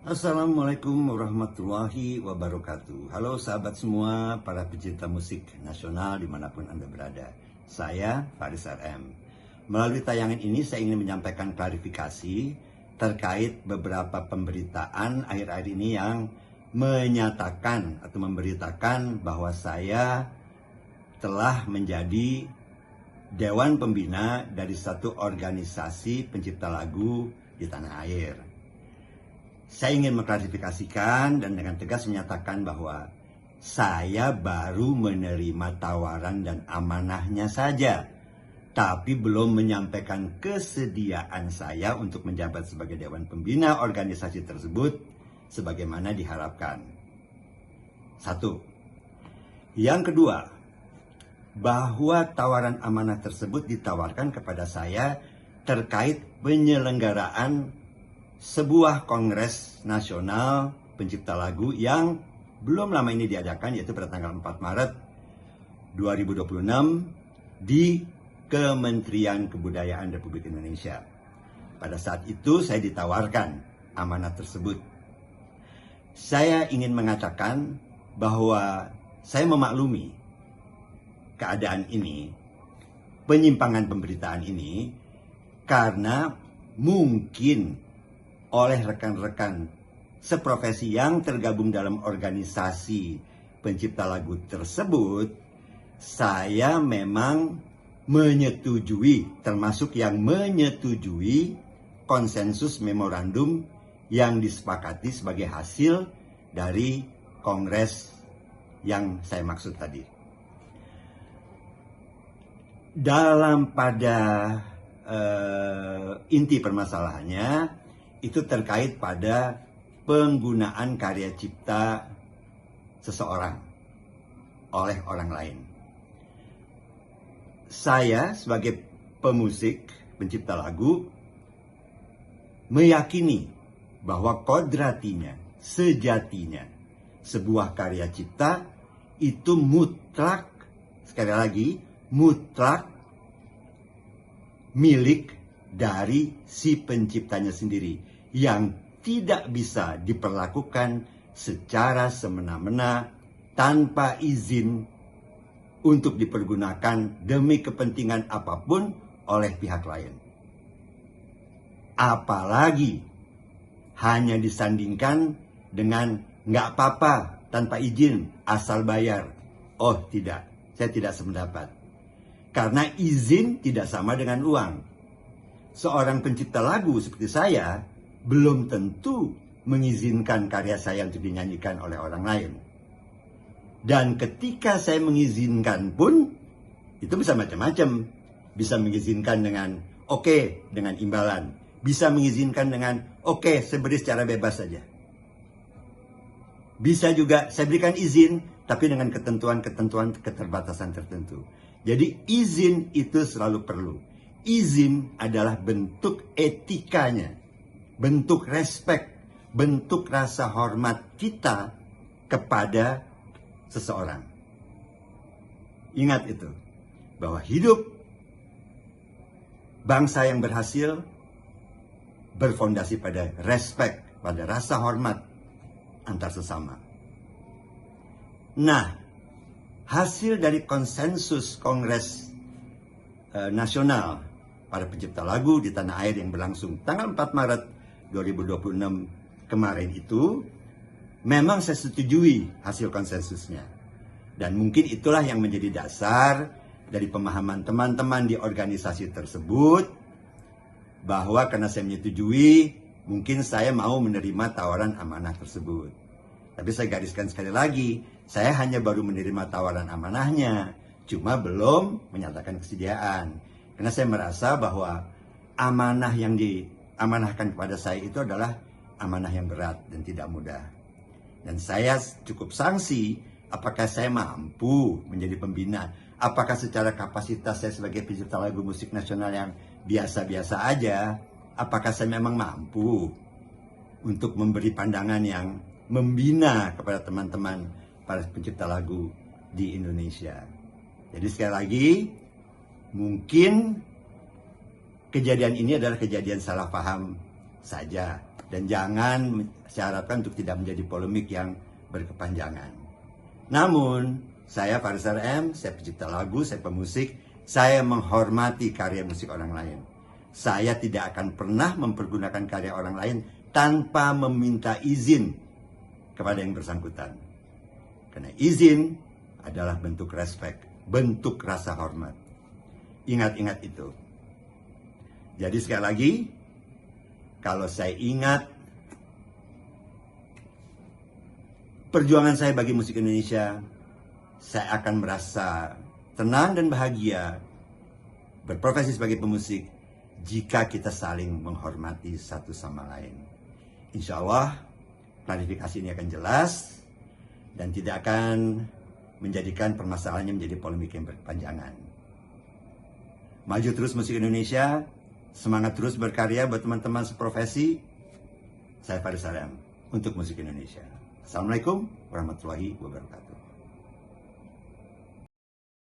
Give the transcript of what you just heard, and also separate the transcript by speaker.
Speaker 1: Assalamualaikum warahmatullahi wabarakatuh. Halo sahabat semua, para pecinta musik nasional dimanapun Anda berada. Saya Faris RM. Melalui tayangan ini saya ingin menyampaikan klarifikasi terkait beberapa pemberitaan akhir-akhir ini yang menyatakan atau memberitakan bahwa saya telah menjadi Dewan Pembina dari satu organisasi pencipta lagu di tanah air. Saya ingin mengklarifikasikan dan dengan tegas menyatakan bahwa saya baru menerima tawaran dan amanahnya saja, tapi belum menyampaikan kesediaan saya untuk menjabat sebagai Dewan Pembina organisasi tersebut sebagaimana diharapkan. Satu. Yang kedua, bahwa tawaran amanah tersebut ditawarkan kepada saya terkait penyelenggaraan sebuah kongres nasional pencipta lagu yang belum lama ini diadakan, yaitu pada tanggal 4 Maret 2026 di Kementerian Kebudayaan Republik Indonesia. Pada saat itu saya ditawarkan amanah tersebut. Saya ingin mengatakan bahwa saya memaklumi keadaan ini, penyimpangan pemberitaan ini, karena mungkin oleh rekan-rekan seprofesi yang tergabung dalam organisasi pencipta lagu tersebut, saya memang menyetujui, termasuk yang menyetujui konsensus memorandum yang disepakati sebagai hasil dari kongres yang saya maksud tadi. Dalam pada inti permasalahannya, itu terkait pada penggunaan karya cipta seseorang oleh orang lain. Saya sebagai pemusik, pencipta lagu, meyakini bahwa kodratinya, sejatinya, sebuah karya cipta itu mutlak, sekali lagi, mutlak milik dari si penciptanya sendiri, yang tidak bisa diperlakukan secara semena-mena tanpa izin untuk dipergunakan demi kepentingan apapun oleh pihak lain. Apalagi hanya disandingkan dengan nggak apa-apa tanpa izin asal bayar. Oh tidak, saya tidak sependapat. Karena izin tidak sama dengan uang. Seorang pencipta lagu seperti saya belum tentu mengizinkan karya saya untuk dinyanyikan oleh orang lain. Dan ketika saya mengizinkan pun, itu bisa macam-macam. Bisa mengizinkan dengan oke, dengan imbalan. Bisa mengizinkan dengan oke, saya beri secara bebas saja. Bisa juga saya berikan izin, tapi dengan ketentuan-ketentuan keterbatasan tertentu. Jadi izin itu selalu perlu. Izin adalah bentuk etikanya, bentuk respek, bentuk rasa hormat kita kepada seseorang. Ingat itu, bahwa hidup bangsa yang berhasil berfondasi pada respek, pada rasa hormat antar sesama. Nah, hasil dari konsensus Kongres Nasional para pencipta lagu di tanah air yang berlangsung tanggal 4 Maret 2026 kemarin itu, memang saya setujui hasil konsensusnya. Dan mungkin itulah yang menjadi dasar dari pemahaman teman-teman di organisasi tersebut, bahwa karena saya menyetujui, mungkin saya mau menerima tawaran amanah tersebut. Tapi saya gariskan sekali lagi, saya hanya baru menerima tawaran amanahnya, cuma belum menyatakan kesediaan. Karena saya merasa bahwa amanah yang diamanahkan kepada saya itu adalah amanah yang berat dan tidak mudah. Dan saya cukup sangsi apakah saya mampu menjadi pembina. Apakah secara kapasitas saya sebagai pencipta lagu musik nasional yang biasa-biasa aja, apakah saya memang mampu untuk memberi pandangan yang membina kepada teman-teman para pencipta lagu di Indonesia. Jadi sekali lagi, mungkin kejadian ini adalah kejadian salah paham saja. Dan jangan saya harapkan untuk tidak menjadi polemik yang berkepanjangan. Namun, saya Faris RM, saya pencipta lagu, saya pemusik, saya menghormati karya musik orang lain. Saya tidak akan pernah mempergunakan karya orang lain tanpa meminta izin kepada yang bersangkutan. Karena izin adalah bentuk respek, bentuk rasa hormat. Ingat-ingat itu. Jadi sekali lagi, kalau saya ingat perjuangan saya bagi musik Indonesia, saya akan merasa tenang dan bahagia berprofesi sebagai pemusik jika kita saling menghormati satu sama lain. Insya Allah, klarifikasi ini akan jelas dan tidak akan menjadikan permasalahannya menjadi polemik yang berkepanjangan. Maju terus musik Indonesia, semangat terus berkarya buat teman-teman seprofesi. Saya Faris RM untuk musik Indonesia. Assalamualaikum warahmatullahi wabarakatuh.